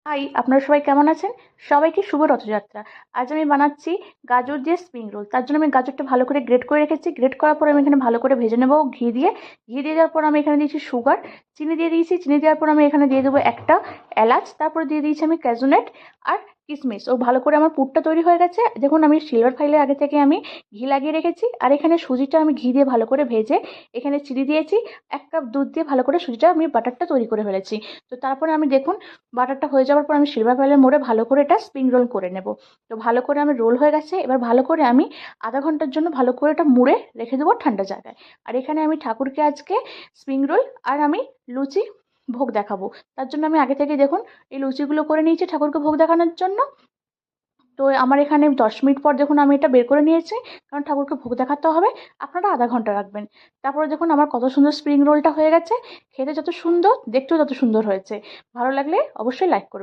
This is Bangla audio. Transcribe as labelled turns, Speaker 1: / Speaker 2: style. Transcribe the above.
Speaker 1: হাই, আপনারা সবাই কেমন আছেন? সবাইকে শুভ রথযাত্রা। আজ আমি বানাচ্ছি গাজর দিয়ে স্প্রিং রোল। তার জন্য আমি গাজরটা ভালো করে গ্রেট করে রেখেছি। গ্রেট করার পর আমি এখানে ভালো করে ভেজে নেবো ঘি দিয়ে। ঘি দিয়ে দেওয়ার পর আমি এখানে দিয়েছি সুগার, চিনি দিয়ে দিয়েছি। চিনি দেওয়ার পর আমি এখানে দিয়ে দেবো একটা এলাচ, তারপরে দিয়ে দিয়েছি আমি ক্যাজু নাট আর কিশমিশ। ও ভালো করে আমার পুরটা তৈরি হয়ে গেছে। দেখুন আমি সিলভার ফাইলে আগে থেকে আমি ঘি লাগিয়ে রেখেছি। আর এখানে সুজিটা আমি ঘি দিয়ে ভালো করে ভেজে এখানে চিনি দিয়েছি। 1 কাপ দুধ দিয়ে ভালো করে সুজিটা আমি বাটারটা তৈরি করে ফেলেছি। তো তারপরে আমি দেখুন বাটারটা হয়ে যাওয়ার পর আমি সিলভার ফয়েলের মোড়ে ভালো করে এটা স্প্রিং রোল করে নেব। তো ভালো করে আমি রোল হয়ে গেছে। এবার ভালো করে আমি আধা ঘন্টার জন্য ভালো করে এটা মুড়ে রেখে দেবো ঠান্ডা জায়গায়। আর এখানে আমি ঠাকুরকে আজকে স্প্রিং রোল আর আমি লুচি ভোগ দেখাবো। তার জন্য আমি আগে থেকে দেখুন এই লুচিগুলো করে নিয়েছি ঠাকুরকে ভোগ দেখানোর জন্য। তো আমার এখানে 10 মিনিট পর দেখুন আমি এটা বের করে নিয়েছি, কারণ ঠাকুরকে ভোগ দেখাতে হবে। আপনারা আধা ঘন্টা রাখবেন। তারপরে দেখুন আমার কত সুন্দর স্প্রিং রোলটা হয়ে গেছে। খেতে যত সুন্দর, দেখতেও তত সুন্দর হয়েছে। ভালো লাগলে অবশ্যই লাইক করবেন।